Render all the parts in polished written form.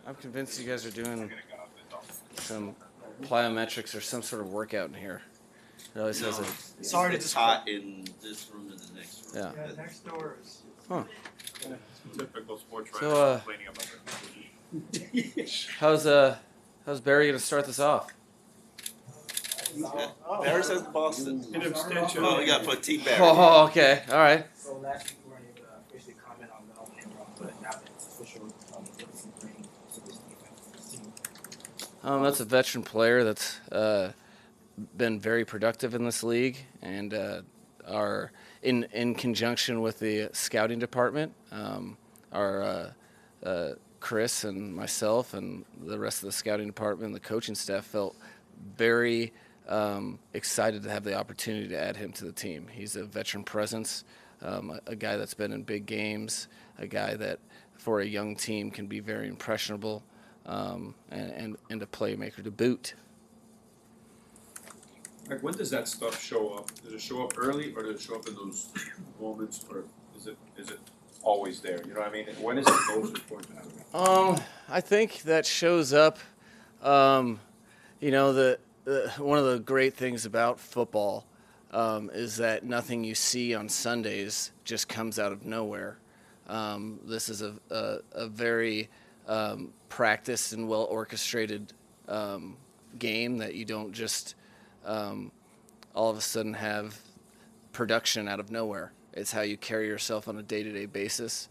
I'm convinced you guys are doing some plyometrics or some sort of workout in here. It always has a. Sorry to just hot in this room and the next room. Yeah. Yeah, next door is. Huh. Typical sports So, writer complaining about how's Barry gonna start this off? Barry says Boston. an abstention. Oh, we got to put T-Barry. Oh, okay, all right. So last week we weren't able to officially comment on Mel Cameron, but now that it's official, what's he bring to this defense team? That's a veteran player that's been very productive in this league, and are in conjunction with the scouting department. Our Chris and myself and the rest of the scouting department and the coaching staff felt very excited to have the opportunity to add him to the team. He's a veteran presence, a guy that's been in big games, a guy that for a young team can be very impressionable, and a playmaker to boot. Like, when does that stuff show up? Does it show up early, or does it show up in those moments, or is it always there? You know what I mean? When is it most important to have it? I think that shows up. One of the great things about football is that nothing you see on Sundays just comes out of nowhere. This is a very practiced and well orchestrated game that you don't just all of a sudden have production out of nowhere. It's how you carry yourself on a day-to-day basis,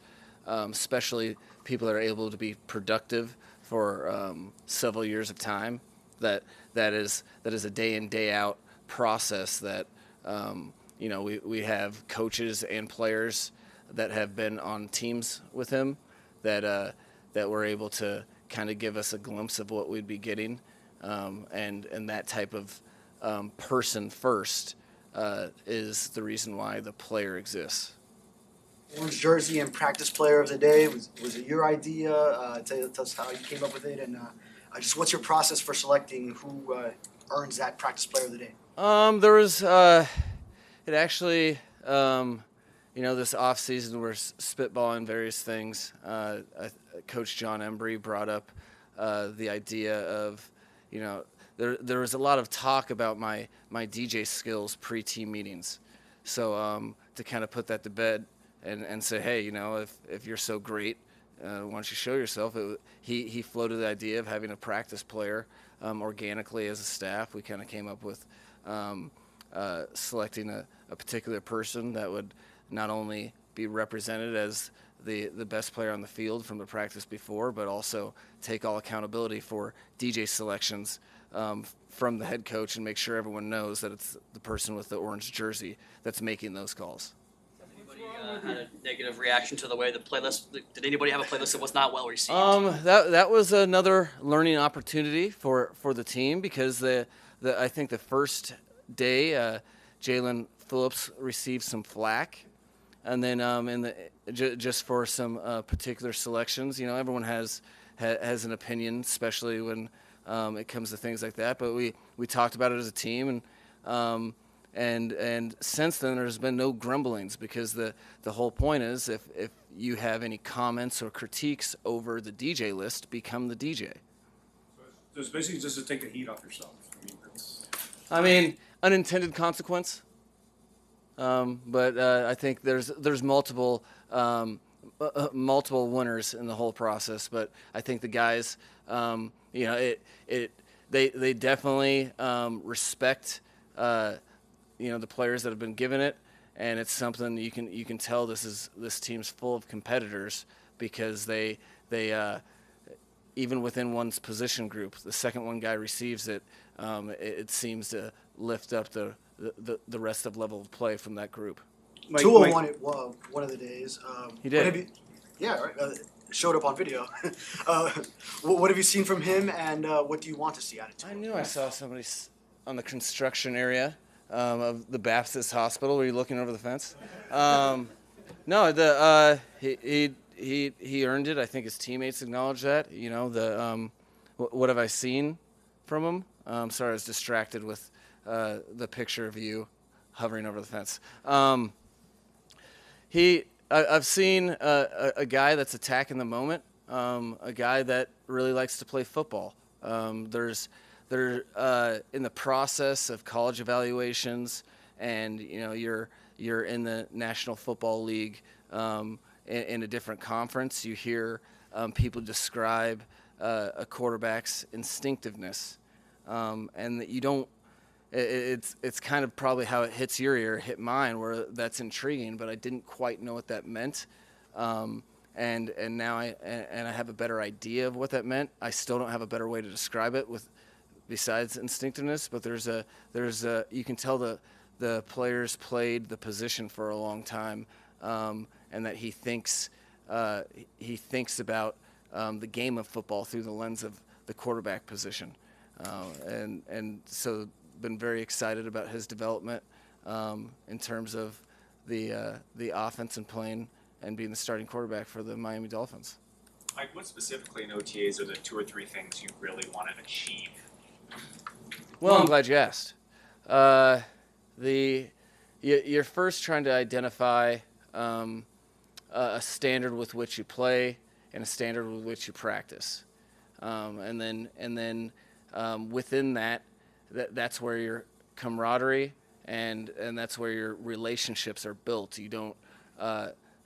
especially people that are able to be productive for several years of time. That is a day in, day out process that we have coaches and players that have been on teams with him that were able to kind of give us a glimpse of what we'd be getting, and that type of person first is the reason why the player exists. Orange jersey and practice player of the day, was it your idea? Tell us how you came up with it, and just what's your process for selecting who earns that practice player of the day? There was it actually this off season we're spitballing various things. Coach John Embry brought up the idea of there was a lot of talk about my DJ skills pre-team meetings, so to kind of put that to bed and say, hey, if you're so great, why don't you show yourself? He floated the idea of having a practice player organically as a staff. We kind of came up with selecting a particular person that would not only be represented as the best player on the field from the practice before, but also take all accountability for DJ selections from the head coach and make sure everyone knows that it's the person with the orange jersey that's making those calls. Had a negative reaction to the way the playlist? Did anybody have a playlist that was not well received? That was another learning opportunity for the team, because I think the first day Jalen Phillips received some flack, and then just for some particular selections, everyone has an opinion, especially when it comes to things like that. But we talked about it as a team, and since then there's been no grumblings, because the whole point is if you have any comments or critiques over the DJ list, become the DJ. So it's basically just to take the heat off yourself. Unintended consequence. But I think there's multiple winners in the whole process. But I think the guys, they definitely respect the players that have been given it, and it's something you can tell this team's full of competitors, because they even within one's position group, the second one guy receives it, it seems to lift up the rest of level of play from that group. Tua won it one of the days. He did. Showed up on video. What have you seen from him, and what do you want to see out of Tua? I knew I saw somebody on the construction area of the Baptist Hospital. Were you looking over the fence? No, he earned it. I think his teammates acknowledge that. What have I seen from him? Sorry, I was distracted with the picture of you hovering over the fence. I've seen a guy that's attacking the moment, a guy that really likes to play football. They're in the process of college evaluations, and you're in the National Football League in a different conference. You hear people describe a quarterback's instinctiveness, and that you don't. It's kind of probably how it hits your ear, hit mine, where that's intriguing, but I didn't quite know what that meant. And now I have a better idea of what that meant. I still don't have a better way to describe it besides instinctiveness, but there's a you can tell the players played the position for a long time, and that he thinks about the game of football through the lens of the quarterback position, and so been very excited about his development in terms of the offense and playing and being the starting quarterback for the Miami Dolphins. Mike, what specifically in OTAs are the 2 or 3 things you really want to achieve? Well, I'm glad you asked. You're first trying to identify a standard with which you play and a standard with which you practice, and then within that's where your camaraderie and that's where your relationships are built. You don't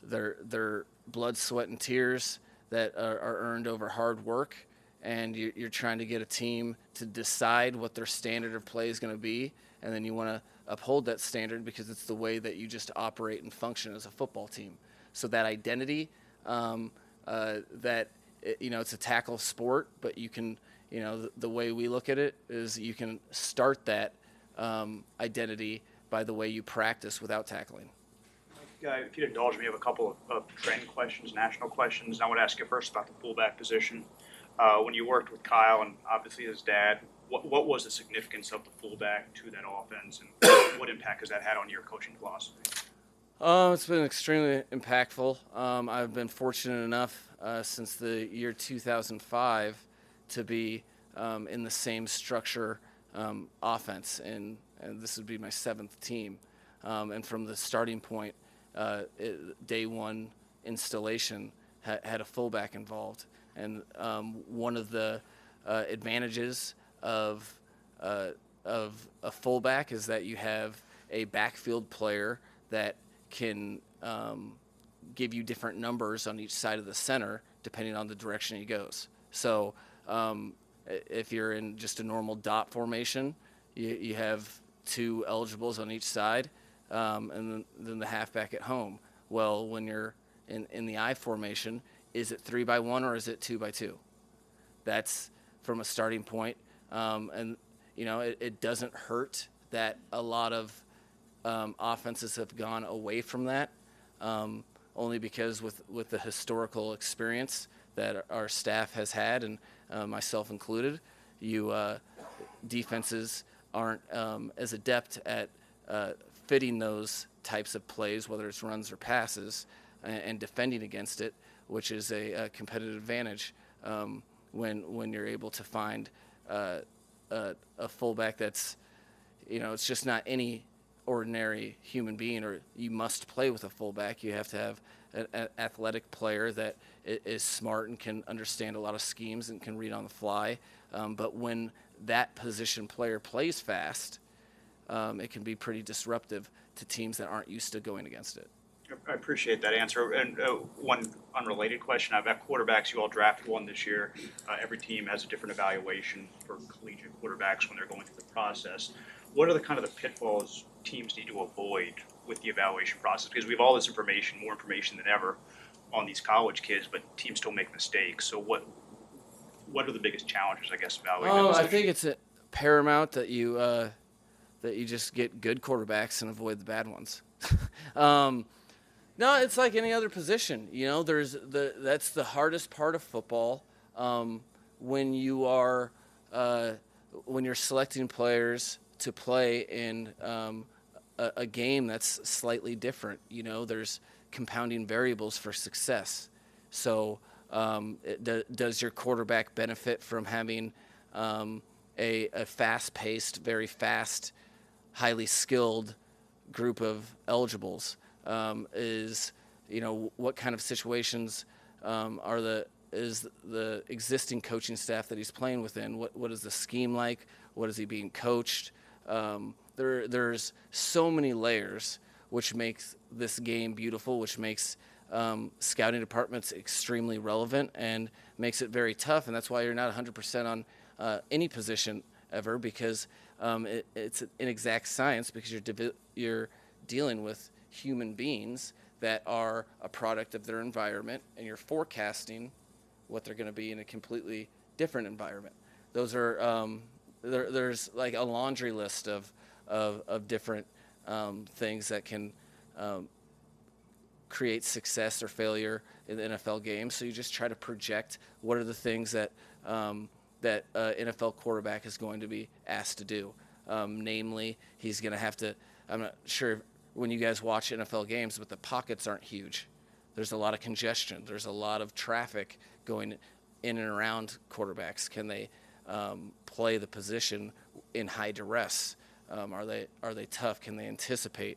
they're blood, sweat, and tears that are earned over hard work, and you're trying to get a team to decide what their standard of play is going to be, and then you want to uphold that standard because it's the way that you just operate and function as a football team. So that identity, it's a tackle sport, but you can, the way we look at it is you can start that identity by the way you practice without tackling. If you'd indulge me, I have a couple of trend questions, national questions. I want to ask you first about the fullback position. When you worked with Kyle and obviously his dad, what was the significance of the fullback to that offense, and what impact has that had on your coaching philosophy? It's been extremely impactful. I've been fortunate enough since the year 2005 to be in the same structure offense, and this would be my 7th team. And from the starting point, day one installation had a fullback involved, and one of the advantages of a fullback is that you have a backfield player that can give you different numbers on each side of the center depending on the direction he goes. So if you're in just a normal dot formation, you have 2 eligibles on each side, and then the halfback at home. Well, when you're in the I formation, is it 3-by-1 or is it 2-by-2? That's from a starting point, and it doesn't hurt that a lot of offenses have gone away from that, only because with the historical experience that our staff has had, and myself included, defenses aren't as adept at fitting those types of plays, whether it's runs or passes, and defending against it, which is a competitive advantage when you're able to find a fullback that's, it's just not any ordinary human being, or you must play with a fullback. You have to have an athletic player that is smart and can understand a lot of schemes and can read on the fly. But when that position player plays fast, it can be pretty disruptive to teams that aren't used to going against it. I appreciate that answer. And one unrelated question. I've got quarterbacks. You all drafted one this year. Every team has a different evaluation for collegiate quarterbacks when they're going through the process. What are the kind of the pitfalls teams need to avoid with the evaluation process? Because we have all this information, more information than ever on these college kids, but teams still make mistakes. So what are the biggest challenges, I guess, evaluating? I think it's paramount that you just get good quarterbacks and avoid the bad ones. No, it's like any other position. That's the hardest part of football. When you're selecting players to play in a game that's slightly different. There's compounding variables for success. So does your quarterback benefit from having a fast-paced, very fast, highly skilled group of eligibles? What kind of situations are the is the existing coaching staff that he's playing within? What is the scheme like? What is he being coached? There's so many layers, which makes this game beautiful, which makes scouting departments extremely relevant and makes it very tough. And that's why you're not 100% on any position ever, because it's an inexact science, because you're dealing with human beings that are a product of their environment, and you're forecasting what they're going to be in a completely different environment. Those are there's like a laundry list of different things that can create success or failure in the NFL game. So you just try to project what are the things that that NFL quarterback is going to be asked to do. Namely, he's going to have to. I'm not sure when you guys watch NFL games, but the pockets aren't huge. There's a lot of congestion. There's a lot of traffic going in and around quarterbacks. Can they play the position in high duress? Are they tough? Can they anticipate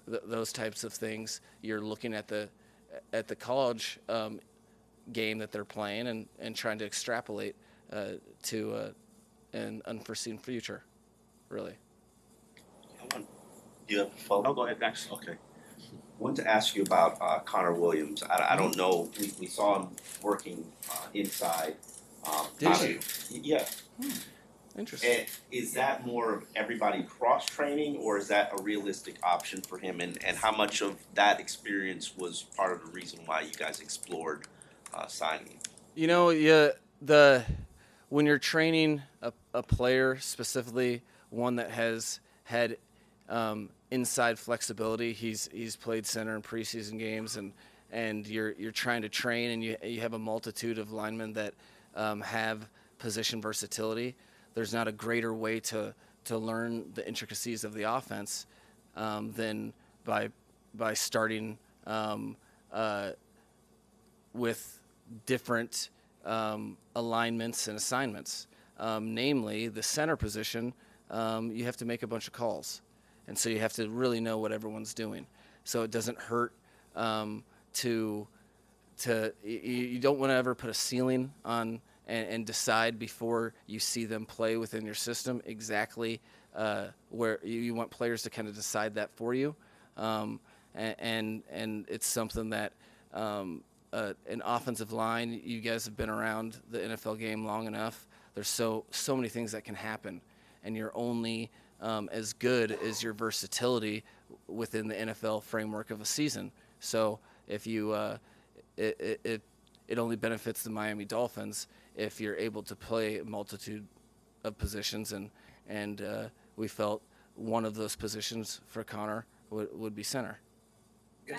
those types of things? You're looking at the college game that they're playing and trying to extrapolate to an unforeseen future, really. You have a follow-up? Oh, go ahead, Max. Okay. Wanted to ask you about Connor Williams. I don't know. We saw him working inside. Did you? Yeah. Interesting. And is that more of everybody cross-training, or is that a realistic option for him? And how much of that experience was part of the reason why you guys explored signing him? You know, when you're training a player, specifically one that has had inside flexibility, he's played center in preseason games, and you're trying to train, and you have a multitude of linemen that have position versatility. There's not a greater way to learn the intricacies of the offense than by starting with different alignments and assignments. Namely, the center position, you have to make a bunch of calls, and so you have to really know what everyone's doing. So it doesn't hurt you don't want to ever put a ceiling on and decide before you see them play within your system exactly where you want players to kind of decide that for you. And it's something that an offensive line, you guys have been around the NFL game long enough. There's so many things that can happen, and you're only as good as your versatility within the NFL framework of a season. So if you it only benefits the Miami Dolphins if you're able to play a multitude of positions, and we felt one of those positions for Connor would be center. You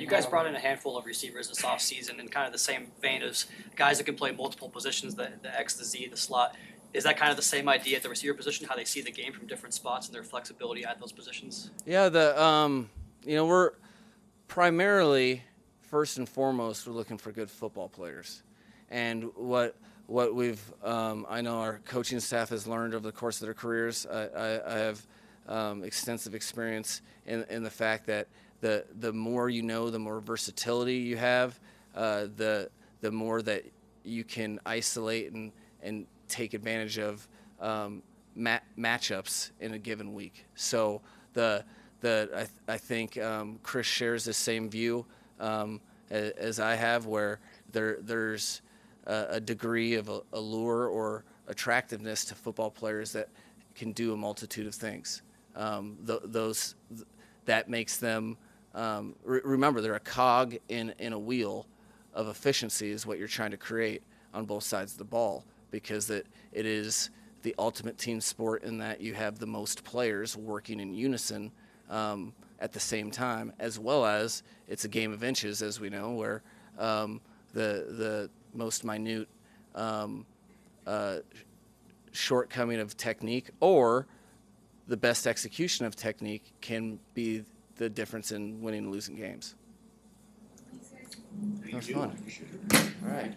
guys brought in a handful of receivers this offseason in kind of the same vein as guys that can play multiple positions, the X, the Z, the slot. Is that kind of the same idea at the receiver position, how they see the game from different spots and their flexibility at those positions? Yeah, we're primarily, first and foremost, we're looking for good football players. And what we've, I know our coaching staff has learned over the course of their careers. I have extensive experience in the fact that the more you know, the more versatility you have, the more that you can isolate and take advantage of matchups in a given week. So I think Chris shares the same view as I have, where there's a degree of allure or attractiveness to football players that can do a multitude of things. That makes them remember, they're a cog in a wheel of efficiency is what you're trying to create on both sides of the ball, because it is the ultimate team sport in that you have the most players working in unison at the same time, as well as it's a game of inches, as we know, where the most minute shortcoming of technique or the best execution of technique can be the difference in winning and losing games. That was fun. All right.